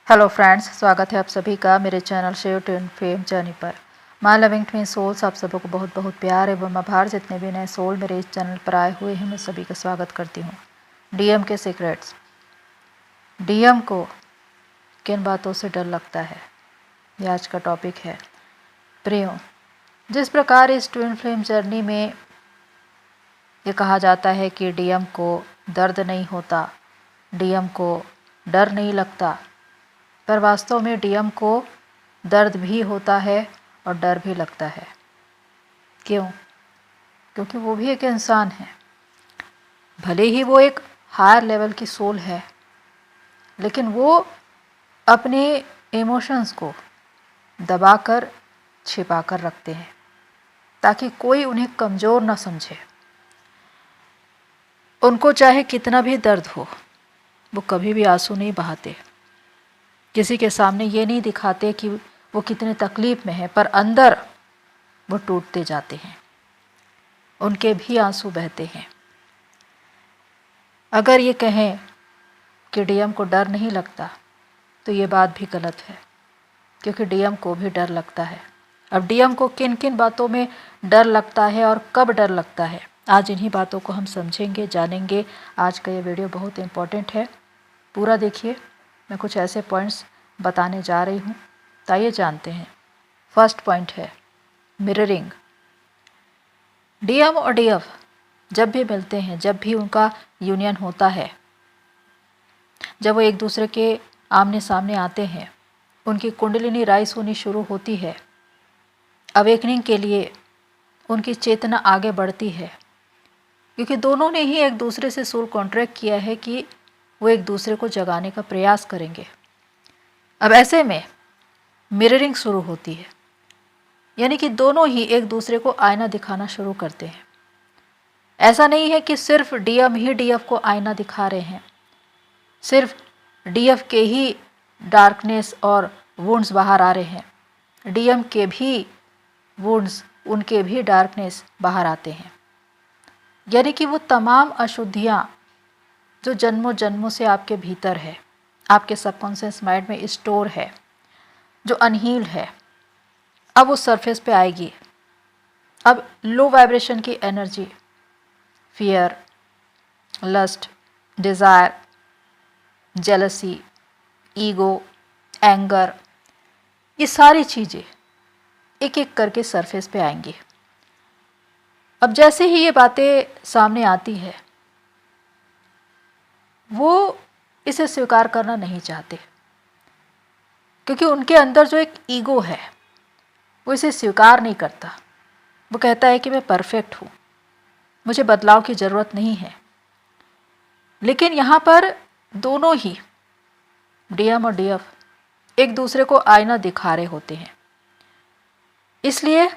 Hello friends, स्वागत है आप सभी का मेरे channel share twin fame journey पर। माय लविंग ट्विन सोल्स, आप सबको बहुत बहुत प्यार एवं आभार। जितने भी नए सोल मेरे इस चैनल पर आए हुए हैं, मैं सभी का स्वागत करती हूँ। डीएम के सीक्रेट्स। डीएम को किन बातों से डर लगता है, ये आज का टॉपिक है। प्रियो, जिस प्रकार इस ट्विन फ्लेम जर्नी में ये कहा जाता है कि डीएम को दर्द नहीं होता, डीएम को डर नहीं लगता, पर वास्तव में डीएम को दर्द भी होता है और डर भी लगता है। क्यों? क्योंकि वो भी एक इंसान है। भले ही वो एक हायर लेवल की सोल है, लेकिन वो अपने इमोशंस को दबाकर छिपाकर रखते हैं ताकि कोई उन्हें कमज़ोर ना समझे। उनको चाहे कितना भी दर्द हो, वो कभी भी आंसू नहीं बहाते, किसी के सामने ये नहीं दिखाते कि वो कितने तकलीफ़ में है, पर अंदर वो टूटते जाते हैं, उनके भी आंसू बहते हैं। अगर ये कहें कि डीएम को डर नहीं लगता तो ये बात भी गलत है, क्योंकि डीएम को भी डर लगता है। अब डीएम को किन किन बातों में डर लगता है और कब डर लगता है, आज इन्हीं बातों को हम समझेंगे, जानेंगे। आज का ये वीडियो बहुत इम्पोर्टेंट है, पूरा देखिए। मैं कुछ ऐसे पॉइंट्स बताने जा रही हूँ, तो आइए जानते हैं। फर्स्ट पॉइंट है मिररिंग। डीएम और डीएफ जब भी मिलते हैं, जब भी उनका यूनियन होता है, जब वो एक दूसरे के आमने सामने आते हैं, उनकी कुंडलिनी राइज होनी शुरू होती है। अवेकनिंग के लिए उनकी चेतना आगे बढ़ती है, क्योंकि दोनों ने ही एक दूसरे से सोल कॉन्ट्रैक्ट किया है कि वो एक दूसरे को जगाने का प्रयास करेंगे। अब ऐसे में मिररिंग शुरू होती है, यानी कि दोनों ही एक दूसरे को आईना दिखाना शुरू करते हैं। ऐसा नहीं है कि सिर्फ डीएम ही डीएफ को आईना दिखा रहे हैं, सिर्फ डीएफ के ही डार्कनेस और वुंड्स बाहर आ रहे हैं। डीएम के भी वुंड्स, उनके भी डार्कनेस बाहर आते हैं। यानी कि वो तमाम अशुद्धियाँ जो जन्मों जन्मों से आपके भीतर है, आपके सबकॉन्शियस माइंड में स्टोर है, जो अनहील्ड है, अब वो सरफेस पे आएगी। अब लो वाइब्रेशन की energy, fear, lust, desire, jealousy, ego, anger, ये सारी चीज़ें एक एक करके सरफेस पे आएंगी। अब जैसे ही ये बातें सामने आती है, वो इसे स्वीकार करना नहीं चाहते, क्योंकि उनके अंदर जो एक ईगो है वो इसे स्वीकार नहीं करता। वो कहता है कि मैं परफेक्ट हूँ, मुझे बदलाव की ज़रूरत नहीं है। लेकिन यहाँ पर दोनों ही डीएम और डीएफ एक दूसरे को आईना दिखा रहे होते हैं, इसलिए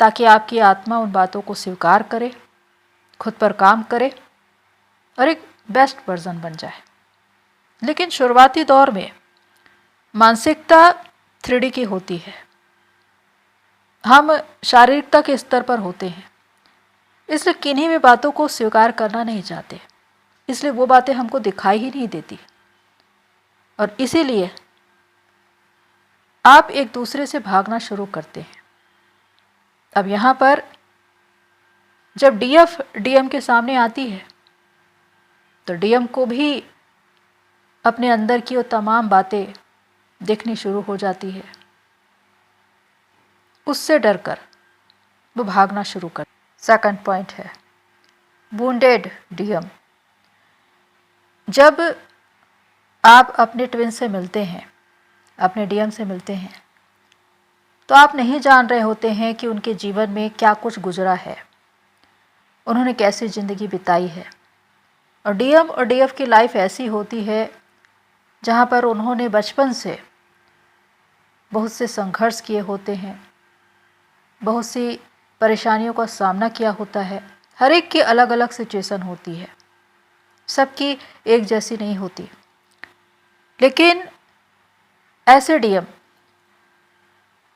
ताकि आपकी आत्मा उन बातों को स्वीकार करे, खुद पर काम करे और एक बेस्ट वर्जन बन जाए। लेकिन शुरुआती दौर में मानसिकता 3D की होती है, हम शारीरिकता के स्तर पर होते हैं, इसलिए किन्हीं भी बातों को स्वीकार करना नहीं चाहते, इसलिए वो बातें हमको दिखाई ही नहीं देती, और इसीलिए आप एक दूसरे से भागना शुरू करते हैं। अब यहाँ पर जब डीएफ डीएम के सामने आती है, तो डीएम को भी अपने अंदर की वो तमाम बातें दिखनी शुरू हो जाती है। उससे डरकर वो भागना शुरू कर। सेकंड पॉइंट है वुंडेड डीएम। जब आप अपने ट्विन से मिलते हैं, अपने डीएम से मिलते हैं, तो आप नहीं जान रहे होते हैं कि उनके जीवन में क्या कुछ गुजरा है, उन्होंने कैसी ज़िंदगी बिताई है। और डीएम और डीएफ की लाइफ ऐसी होती है जहाँ पर उन्होंने बचपन से बहुत से संघर्ष किए होते हैं, बहुत सी परेशानियों का सामना किया होता है। हर एक की अलग अलग सिचुएशन होती है, सबकी एक जैसी नहीं होती। लेकिन ऐसे डीएम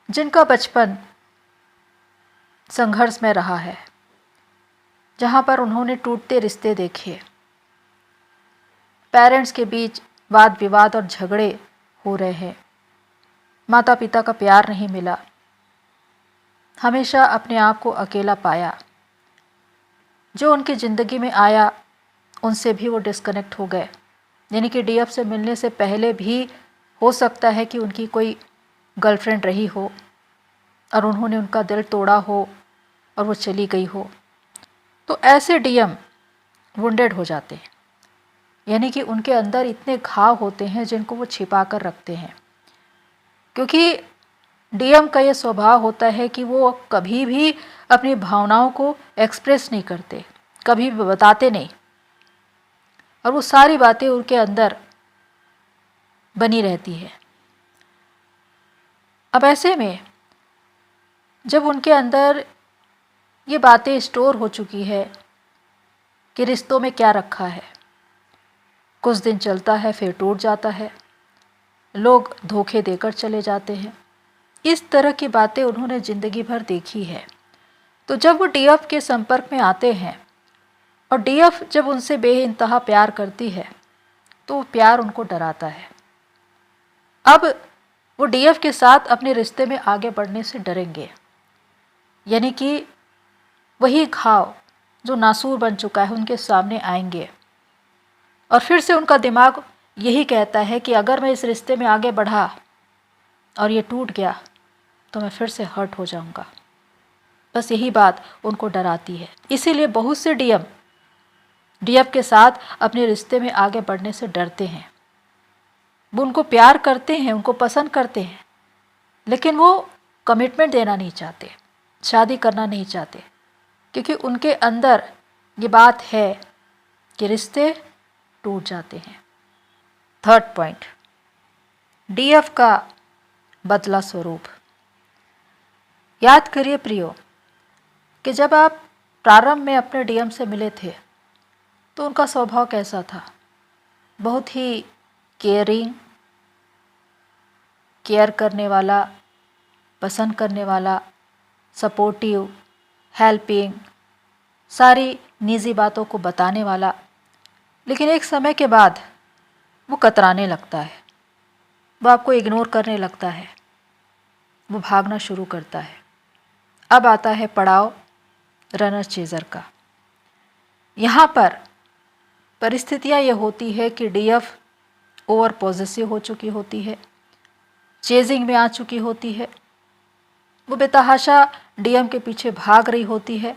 जिनका बचपन संघर्ष में रहा है, जहाँ पर उन्होंने टूटते रिश्ते देखे, पेरेंट्स के बीच वाद विवाद और झगड़े हो रहे हैं, माता पिता का प्यार नहीं मिला, हमेशा अपने आप को अकेला पाया। जो उनकी ज़िंदगी में आया उनसे भी वो डिस्कनेक्ट हो गए। यानी कि डीएफ से मिलने से पहले भी हो सकता है कि उनकी कोई गर्लफ्रेंड रही हो और उन्होंने उनका दिल तोड़ा हो और वो चली गई हो। तो ऐसे डीएम वुंडेड हो जाते हैं, यानी कि उनके अंदर इतने घाव होते हैं जिनको वो छिपा कर रखते हैं। क्योंकि डीएम का ये स्वभाव होता है कि वो कभी भी अपनी भावनाओं को एक्सप्रेस नहीं करते, कभी भी बताते नहीं, और वो सारी बातें उनके अंदर बनी रहती है। अब ऐसे में जब उनके अंदर ये बातें स्टोर हो चुकी है कि रिश्तों में क्या रखा है, कुछ दिन चलता है फिर टूट जाता है, लोग धोखे देकर चले जाते हैं, इस तरह की बातें उन्होंने ज़िंदगी भर देखी है। तो जब वो डीएफ के संपर्क में आते हैं और डीएफ जब उनसे बेइंतहा प्यार करती है तो वो प्यार उनको डराता है। अब वो डीएफ के साथ अपने रिश्ते में आगे बढ़ने से डरेंगे, यानी कि वही घाव जो नासूर बन चुका है उनके सामने आएंगे और फिर से उनका दिमाग यही कहता है कि अगर मैं इस रिश्ते में आगे बढ़ा और ये टूट गया तो मैं फिर से हर्ट हो जाऊंगा। बस यही बात उनको डराती है। इसीलिए बहुत से डीएफ के साथ अपने रिश्ते में आगे बढ़ने से डरते हैं। वो उनको प्यार करते हैं, उनको पसंद करते हैं, लेकिन वो कमिटमेंट देना नहीं चाहते, शादी करना नहीं चाहते, क्योंकि उनके अंदर ये बात है कि रिश्ते टूट जाते हैं। थर्ड पॉइंट, डीएफ का बदला स्वरूप। याद करिए प्रियो कि जब आप प्रारंभ में अपने डीएम से मिले थे तो उनका स्वभाव कैसा था? बहुत ही केयरिंग, केयर करने वाला, पसंद करने वाला, सपोर्टिव, हेल्पिंग, सारी निजी बातों को बताने वाला। लेकिन एक समय के बाद वो कतराने लगता है, वो आपको इग्नोर करने लगता है, वो भागना शुरू करता है। अब आता है पड़ाव रनर चेजर का। यहाँ पर परिस्थितियाँ ये होती है कि डीएफ ओवर पॉजेसिव हो चुकी होती है, चेजिंग में आ चुकी होती है, वो बेतहाशा डीएम के पीछे भाग रही होती है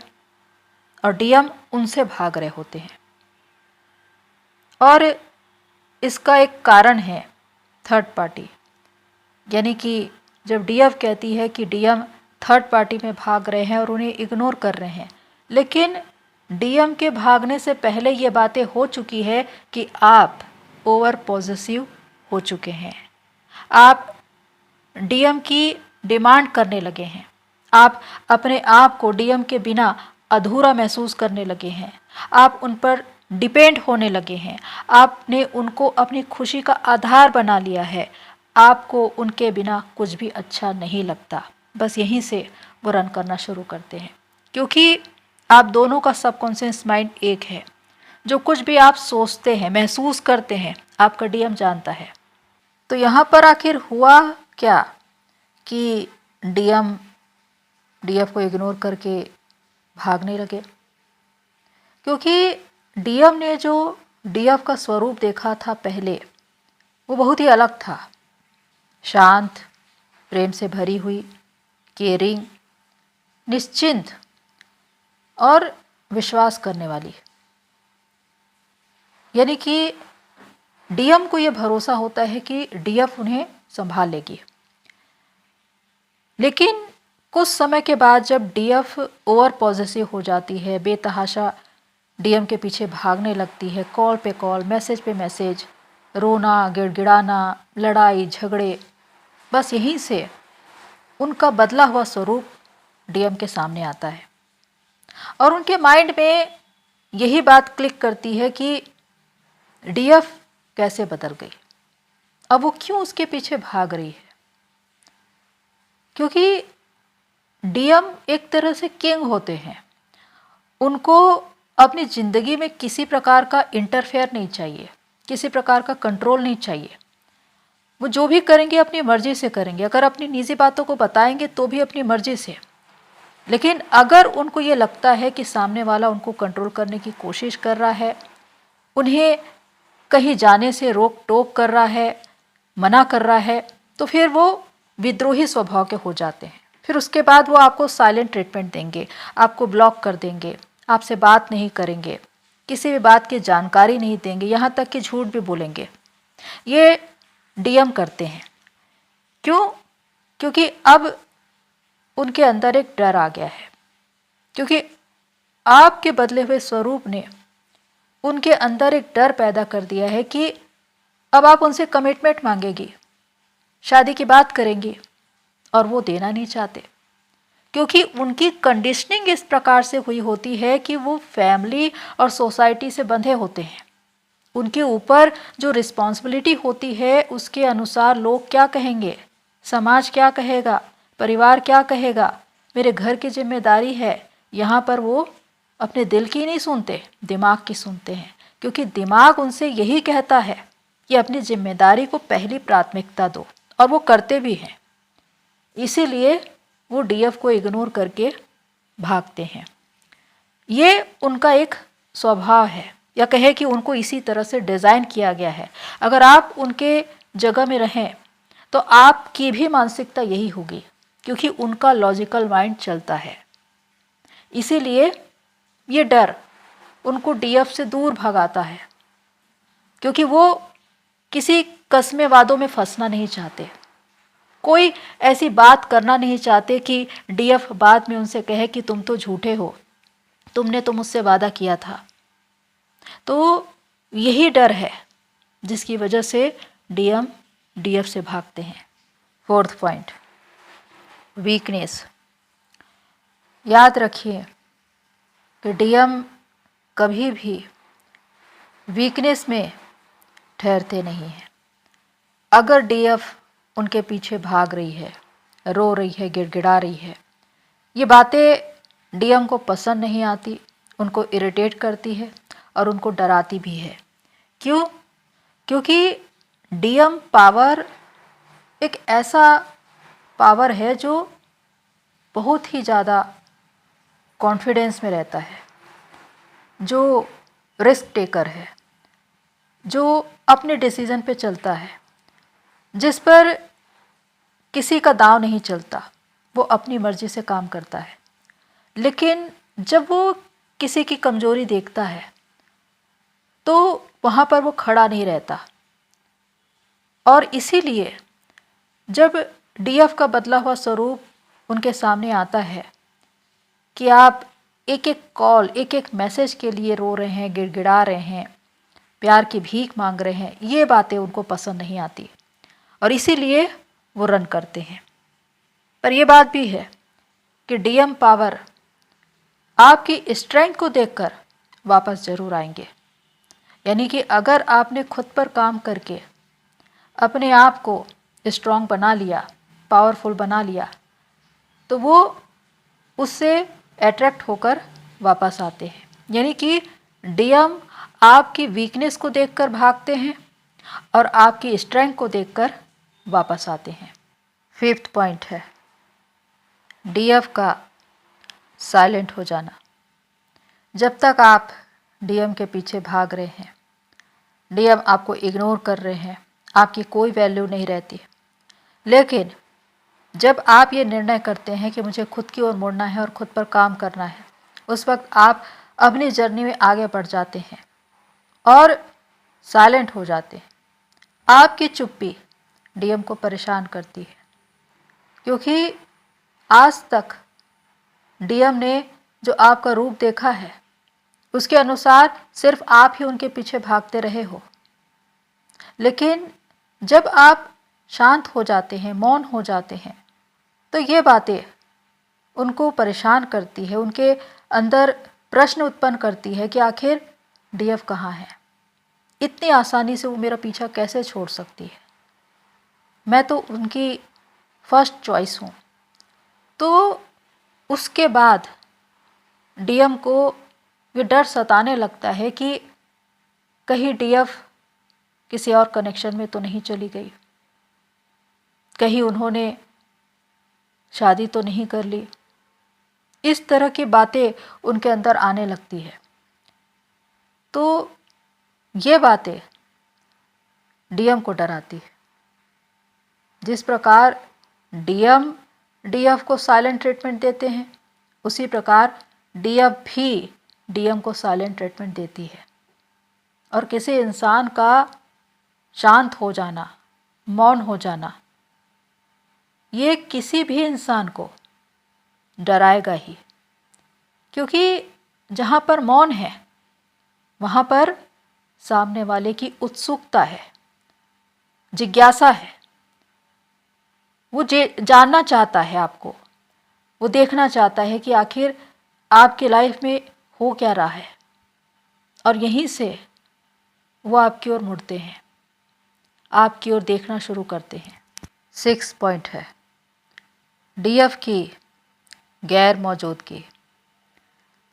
और डीएम उनसे भाग रहे होते हैं। और इसका एक कारण है थर्ड पार्टी, यानी कि जब डीएफ कहती है कि डीएम थर्ड पार्टी में भाग रहे हैं और उन्हें इग्नोर कर रहे हैं, लेकिन डीएम के भागने से पहले ये बातें हो चुकी है कि आप ओवर पॉजेसिव हो चुके हैं, आप डीएम की डिमांड करने लगे हैं, आप अपने आप को डीएम के बिना अधूरा महसूस करने लगे हैं, आप उन पर डिपेंड होने लगे हैं, आपने उनको अपनी खुशी का आधार बना लिया है, आपको उनके बिना कुछ भी अच्छा नहीं लगता। बस यहीं से वो रन करना शुरू करते हैं, क्योंकि आप दोनों का सबकॉन्शियस माइंड एक है। जो कुछ भी आप सोचते हैं, महसूस करते हैं, आपका डीएम जानता है। तो यहाँ पर आखिर हुआ क्या कि डीएफ को इग्नोर करके भागने लगे? क्योंकि डीएम ने जो डीएफ का स्वरूप देखा था पहले, वो बहुत ही अलग था। शांत, प्रेम से भरी हुई, केयरिंग, निश्चिंत और विश्वास करने वाली। यानी कि डीएम को ये भरोसा होता है कि डीएफ उन्हें संभाल लेगी। लेकिन कुछ समय के बाद जब डीएफ ओवर पॉजेसिव हो जाती है, बेतहाशा डीएम के पीछे भागने लगती है, कॉल पे कॉल, मैसेज पे मैसेज, रोना, गिड़गिड़ाना, लड़ाई झगड़े, बस यहीं से उनका बदला हुआ स्वरूप डीएम के सामने आता है और उनके माइंड में यही बात क्लिक करती है कि डीएफ कैसे बदल गई, अब वो क्यों उसके पीछे भाग रही है। क्योंकि डीएम एक तरह से किंग होते हैं उनको अपनी ज़िंदगी में किसी प्रकार का इंटरफेयर नहीं चाहिए, किसी प्रकार का कंट्रोल नहीं चाहिए। वो जो भी करेंगे अपनी मर्ज़ी से करेंगे, अगर अपनी निजी बातों को बताएंगे तो भी अपनी मर्ज़ी से। लेकिन अगर उनको ये लगता है कि सामने वाला उनको कंट्रोल करने की कोशिश कर रहा है, उन्हें कहीं जाने से रोक टोक कर रहा है, मना कर रहा है, तो फिर वो विद्रोही स्वभाव के हो जाते हैं। फिर उसके बाद वो आपको साइलेंट ट्रीटमेंट देंगे, आपको ब्लॉक कर देंगे, आपसे बात नहीं करेंगे, किसी भी बात की जानकारी नहीं देंगे, यहाँ तक कि झूठ भी बोलेंगे। ये डीएम करते हैं। क्यों? क्योंकि अब उनके अंदर एक डर आ गया है, क्योंकि आपके बदले हुए स्वरूप ने उनके अंदर एक डर पैदा कर दिया है कि अब आप उनसे कमिटमेंट मांगेगी, शादी की बात करेंगी, और वो देना नहीं चाहते, क्योंकि उनकी कंडीशनिंग इस प्रकार से हुई होती है कि वो फैमिली और सोसाइटी से बंधे होते हैं। उनके ऊपर जो रिस्पॉन्सिबिलिटी होती है उसके अनुसार लोग क्या कहेंगे, समाज क्या कहेगा, परिवार क्या कहेगा, मेरे घर की जिम्मेदारी है, यहाँ पर वो अपने दिल की नहीं सुनते, दिमाग की सुनते हैं, क्योंकि दिमाग उनसे यही कहता है कि अपनी जिम्मेदारी को पहली प्राथमिकता दो, और वो करते भी हैं। इसीलिए वो डीएफ को इग्नोर करके भागते हैं। ये उनका एक स्वभाव है, या कहे कि उनको इसी तरह से डिज़ाइन किया गया है। अगर आप उनके जगह में रहें तो आपकी भी मानसिकता यही होगी, क्योंकि उनका लॉजिकल माइंड चलता है। इसीलिए ये डर उनको डीएफ से दूर भगाता है, क्योंकि वो किसी कस्मे वादों में फंसना नहीं चाहते, कोई ऐसी बात करना नहीं चाहते कि डीएफ बाद में उनसे कहे कि तुम तो झूठे हो, तुमने तो मुझसे वादा किया था। तो यही डर है जिसकी वजह से डीएम डीएफ से भागते हैं। Fourth point, weakness. याद रखिए कि डीएम कभी भी वीकनेस में ठहरते नहीं हैं। अगर डीएफ उनके पीछे भाग रही है, रो रही है, गिड़गिड़ा रही है, ये बातें डीएम को पसंद नहीं आती, उनको इरिटेट करती है और उनको डराती भी है। क्यों? क्योंकि डीएम पावर एक ऐसा पावर है जो बहुत ही ज़्यादा कॉन्फिडेंस में रहता है, जो रिस्क टेकर है, जो अपने डिसीज़न पे चलता है, जिस पर किसी का दांव नहीं चलता, वो अपनी मर्जी से काम करता है। लेकिन जब वो किसी की कमजोरी देखता है तो वहाँ पर वो खड़ा नहीं रहता, और इसीलिए जब डीएफ का बदला हुआ स्वरूप उनके सामने आता है कि आप एक एक कॉल, एक एक मैसेज के लिए रो रहे हैं, गिड़गिड़ा रहे हैं, प्यार की भीख मांग रहे हैं, ये बातें उनको पसंद नहीं आती, और इसीलिए वो रन करते हैं। पर यह बात भी है कि डीएम पावर आपकी स्ट्रेंथ को देखकर वापस ज़रूर आएंगे। यानी कि अगर आपने खुद पर काम करके अपने आप को स्ट्रॉन्ग बना लिया, पावरफुल बना लिया, तो वो उससे अट्रैक्ट होकर वापस आते हैं। यानी कि डीएम आपकी वीकनेस को देखकर भागते हैं और आपकी स्ट्रेंथ को देखकर वापस आते हैं। फिफ्थ पॉइंट है डीएफ का साइलेंट हो जाना। जब तक आप डीएम के पीछे भाग रहे हैं, डीएम आपको इग्नोर कर रहे हैं, आपकी कोई वैल्यू नहीं रहती। लेकिन जब आप ये निर्णय करते हैं कि मुझे खुद की ओर मुड़ना है और खुद पर काम करना है, उस वक्त आप अपनी जर्नी में आगे बढ़ जाते हैं और साइलेंट हो जाते हैं। आपकी चुप्पी डीएम को परेशान करती है, क्योंकि आज तक डीएम ने जो आपका रूप देखा है उसके अनुसार सिर्फ आप ही उनके पीछे भागते रहे हो। लेकिन जब आप शांत हो जाते हैं, मौन हो जाते हैं, तो ये बातें उनको परेशान करती है, उनके अंदर प्रश्न उत्पन्न करती है कि आखिर डीएफ कहाँ है, इतनी आसानी से वो मेरा पीछा कैसे छोड़ सकती है, मैं तो उनकी फर्स्ट चॉइस हूँ। तो उसके बाद डीएम को ये डर सताने लगता है कि कहीं डीएफ किसी और कनेक्शन में तो नहीं चली गई, कहीं उन्होंने शादी तो नहीं कर ली। इस तरह की बातें उनके अंदर आने लगती है। तो ये बातें डीएम को डराती है। जिस प्रकार डीएम डीएफ को साइलेंट ट्रीटमेंट देते हैं, उसी प्रकार डीएफ भी डीएम को साइलेंट ट्रीटमेंट देती है। और किसी इंसान का शांत हो जाना, मौन हो जाना, ये किसी भी इंसान को डराएगा ही। क्योंकि जहाँ पर मौन है वहाँ पर सामने वाले की उत्सुकता है, जिज्ञासा है। वो जानना चाहता है आपको, वो देखना चाहता है कि आखिर आपकी लाइफ में हो क्या रहा है, और यहीं से वो आपकी ओर मुड़ते हैं, आपकी ओर देखना शुरू करते हैं। 6 पॉइंट है डीएफ की गैर मौजूदगी।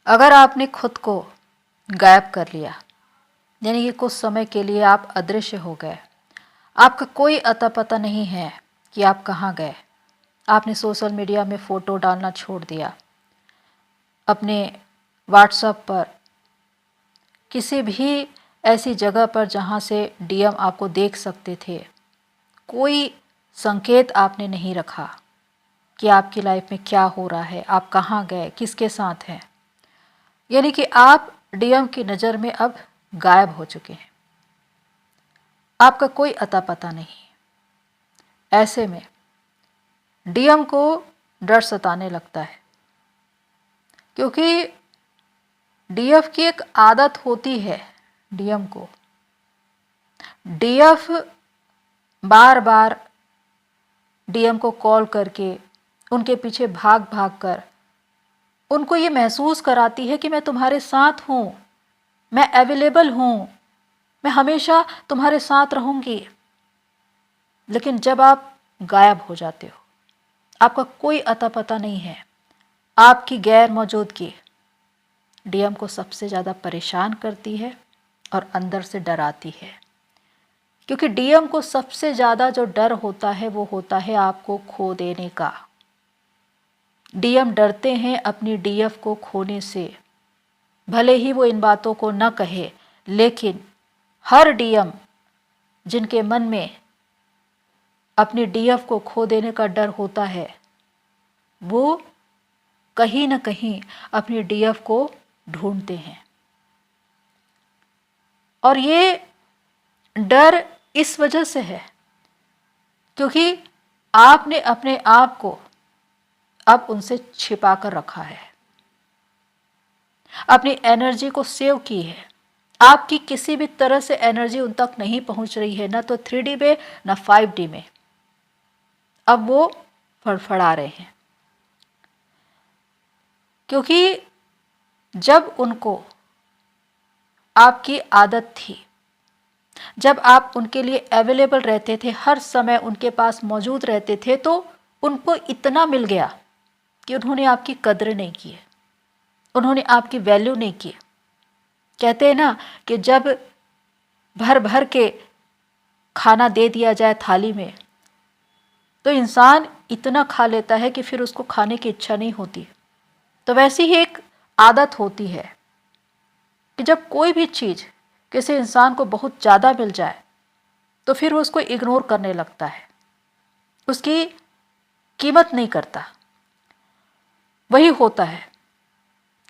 अगर आपने खुद को गायब कर लिया, यानी कि कुछ समय के लिए आप अदृश्य हो गए, आपका कोई अता पता नहीं है कि आप कहाँ गए, आपने सोशल मीडिया में फ़ोटो डालना छोड़ दिया, अपने व्हाट्सएप पर किसी भी ऐसी जगह पर जहाँ से डीएम आपको देख सकते थे, कोई संकेत आपने नहीं रखा कि आपकी लाइफ में क्या हो रहा है, आप कहाँ गए, किसके साथ हैं। यानी कि आप डीएम की नज़र में अब गायब हो चुके हैं, आपका कोई अता पता नहीं। ऐसे में डीएम को डर सताने लगता है, क्योंकि डीएफ की एक आदत होती है डीएम को। डीएफ बार बार डीएम को कॉल करके उनके पीछे भाग भाग कर उनको ये महसूस कराती है कि मैं तुम्हारे साथ हूँ, मैं अवेलेबल हूँ, मैं हमेशा तुम्हारे साथ रहूँगी। लेकिन जब आप गायब हो जाते हो, आपका कोई अता पता नहीं है, आपकी गैर मौजूदगी डीएम को सबसे ज़्यादा परेशान करती है और अंदर से डराती है। क्योंकि डीएम को सबसे ज़्यादा जो डर होता है वो होता है आपको खो देने का। डीएम डरते हैं अपनी डीएफ को खोने से। भले ही वो इन बातों को न कहे, लेकिन हर डीएम जिनके मन में अपनी डीएफ को खो देने का डर होता है, वो कहीं न कहीं अपनी डीएफ को ढूंढते हैं। और ये डर इस वजह से है क्योंकि आपने अपने आप को अब उनसे छिपा कर रखा है, अपनी एनर्जी को सेव की है। आपकी किसी भी तरह से एनर्जी उन तक नहीं पहुंच रही है, ना तो 3D में ना 5D में। अब वो फड़फड़ा रहे हैं, क्योंकि जब उनको आपकी आदत थी, जब आप उनके लिए अवेलेबल रहते थे, हर समय उनके पास मौजूद रहते थे, तो उनको इतना मिल गया कि उन्होंने आपकी कद्र नहीं की है, उन्होंने आपकी वैल्यू नहीं की। कहते हैं ना कि जब भर भर के खाना दे दिया जाए थाली में, तो इंसान इतना खा लेता है कि फिर उसको खाने की इच्छा नहीं होती। तो वैसी ही एक आदत होती है कि जब कोई भी चीज़ किसी इंसान को बहुत ज़्यादा मिल जाए तो फिर वो उसको इग्नोर करने लगता है, उसकी कीमत नहीं करता। वही होता है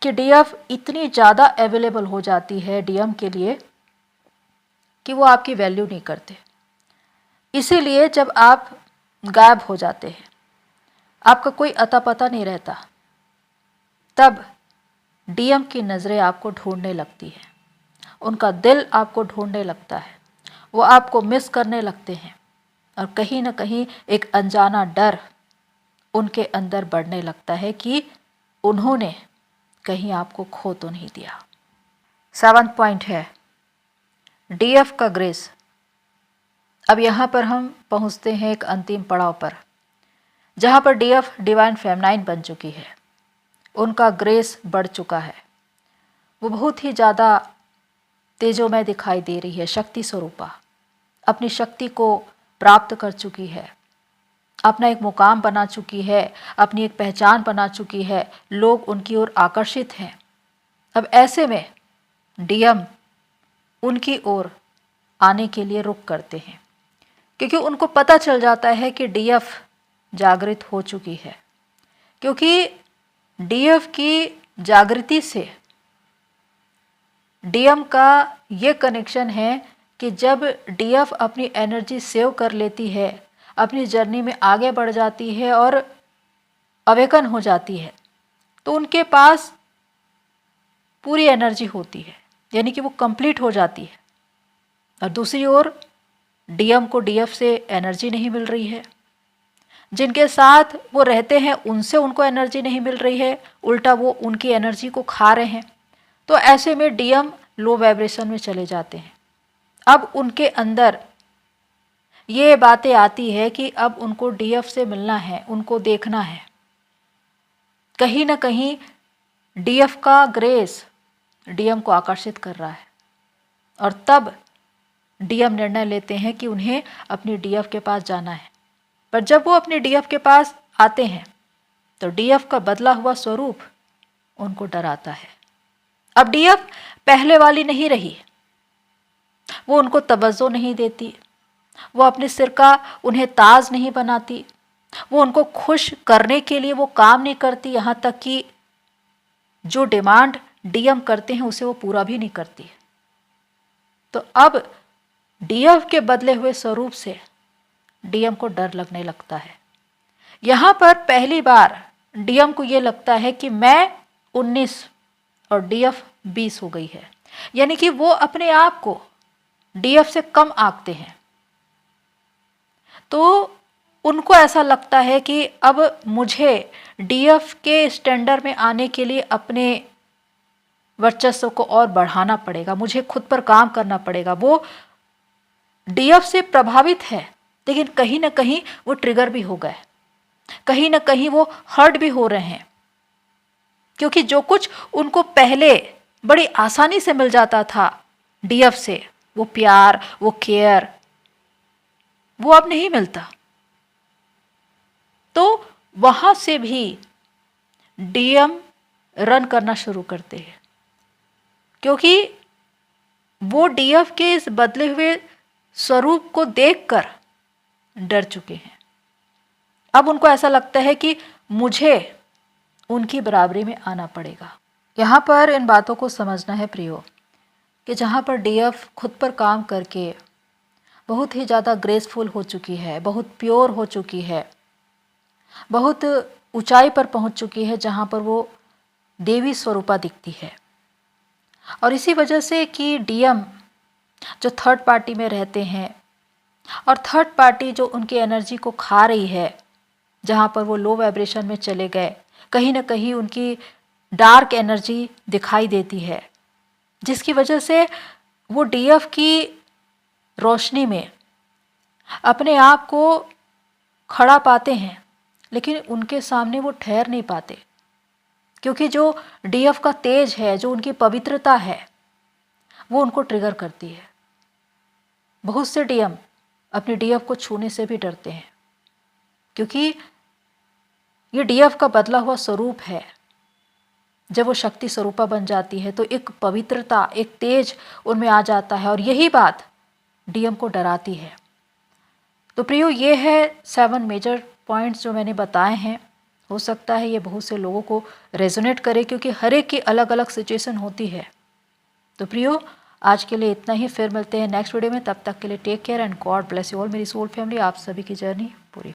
कि डीएफ इतनी ज़्यादा अवेलेबल हो जाती है डीएम के लिए कि वो आपकी वैल्यू नहीं करते। इसीलिए जब आप गायब हो जाते हैं, आपका कोई अता पता नहीं रहता, तब डीएम की नज़रें आपको ढूंढने लगती हैं, उनका दिल आपको ढूंढने लगता है, वो आपको मिस करने लगते हैं। और कहीं ना कहीं एक अनजाना डर उनके अंदर बढ़ने लगता है कि उन्होंने कहीं आपको खो तो नहीं दिया। 7 पॉइंट है डीएफ का ग्रेस। अब यहाँ पर हम पहुँचते हैं एक अंतिम पड़ाव पर, जहाँ पर डीएफ डिवाइन फेमनाइन बन चुकी है, उनका ग्रेस बढ़ चुका है। वो बहुत ही ज़्यादा तेजोमय दिखाई दे रही है, शक्ति स्वरूपा अपनी शक्ति को प्राप्त कर चुकी है, अपना एक मुकाम बना चुकी है, अपनी एक पहचान बना चुकी है, लोग उनकी ओर आकर्षित हैं। अब ऐसे में डीएम उनकी ओर आने के लिए रुख करते हैं, क्योंकि उनको पता चल जाता है कि डीएफ जागृत हो चुकी है। क्योंकि डीएफ की जागृति से डीएम का ये कनेक्शन है कि जब डीएफ अपनी एनर्जी सेव कर लेती है, अपनी जर्नी में आगे बढ़ जाती है और अवेकन हो जाती है, तो उनके पास पूरी एनर्जी होती है, यानी कि वो कंप्लीट हो जाती है। और दूसरी ओर डीएम को डीएफ से एनर्जी नहीं मिल रही है, जिनके साथ वो रहते हैं उनसे उनको एनर्जी नहीं मिल रही है, उल्टा वो उनकी एनर्जी को खा रहे हैं। तो ऐसे में डीएम लो वाइब्रेशन में चले जाते हैं। अब उनके अंदर ये बातें आती है कि अब उनको डीएफ से मिलना है, उनको देखना है। कहीं ना कहीं डीएफ का ग्रेस डीएम को आकर्षित कर रहा है, और तब डीएम निर्णय लेते हैं कि उन्हें अपनी डीएफ के पास जाना है। पर जब वो अपनी डीएफ के पास आते हैं तो डीएफ का बदला हुआ स्वरूप उनको डराता है। अब डीएफ पहले वाली नहीं रही, वो उनको तवज्जो नहीं देती, वो अपने सिर का उन्हें ताज नहीं बनाती, वो उनको खुश करने के लिए वो काम नहीं करती, यहाँ तक कि जो डिमांड डीएम करते हैं उसे वो पूरा भी नहीं करती। तो अब डीएफ के बदले हुए स्वरूप से डीएम को डर लगने लगता है। यहाँ पर पहली बार डीएम को ये लगता है कि मैं 19 और डीएफ 20 हो गई है, यानी कि वो अपने आप को डीएफ से कम आंकते हैं। तो उनको ऐसा लगता है कि अब मुझे डीएफ के स्टैंडर्ड में आने के लिए अपने वर्चस्व को और बढ़ाना पड़ेगा, मुझे खुद पर काम करना पड़ेगा। वो डीएफ से प्रभावित है, लेकिन कहीं ना कहीं वो ट्रिगर भी हो गए, कहीं ना कहीं वो हर्ट भी हो रहे हैं, क्योंकि जो कुछ उनको पहले बड़ी आसानी से मिल जाता था डीएफ से, वो प्यार, वो केयर, वो अब नहीं मिलता। तो वहां से भी डीएम रन करना शुरू करते हैं, क्योंकि वो डीएफ के इस बदले हुए स्वरूप को देखकर डर चुके हैं। अब उनको ऐसा लगता है कि मुझे उनकी बराबरी में आना पड़ेगा। यहाँ पर इन बातों को समझना है प्रियो, कि जहाँ पर डीएफ खुद पर काम करके बहुत ही ज़्यादा ग्रेसफुल हो चुकी है, बहुत प्योर हो चुकी है, बहुत ऊंचाई पर पहुँच चुकी है, जहाँ पर वो देवी स्वरूपा दिखती है। और इसी वजह से कि डीएम जो थर्ड पार्टी में रहते हैं, और थर्ड पार्टी जो उनकी एनर्जी को खा रही है, जहाँ पर वो लो वाइब्रेशन में चले गए, कहीं ना कहीं उनकी डार्क एनर्जी दिखाई देती है, जिसकी वजह से वो डीएफ की रोशनी में अपने आप को खड़ा पाते हैं, लेकिन उनके सामने वो ठहर नहीं पाते, क्योंकि जो डीएफ का तेज है, जो उनकी पवित्रता है, वो उनको ट्रिगर करती है। बहुत से डीएम अपने डीएफ को छूने से भी डरते हैं, क्योंकि ये डीएफ का बदला हुआ स्वरूप है। जब वो शक्ति स्वरूपा बन जाती है तो एक पवित्रता, एक तेज उनमें आ जाता है, और यही बात डीएम को डराती है। तो प्रियो, ये है 7 मेजर पॉइंट्स जो मैंने बताए हैं। हो सकता है ये बहुत से लोगों को रेजोनेट करे, क्योंकि हर एक की अलग अलग सिचुएशन होती है। तो प्रियो, आज के लिए इतना ही, फिर मिलते हैं नेक्स्ट वीडियो में। तब तक के लिए take care and God bless you all. मेरी सोल फैमिली, आप सभी की जर्नी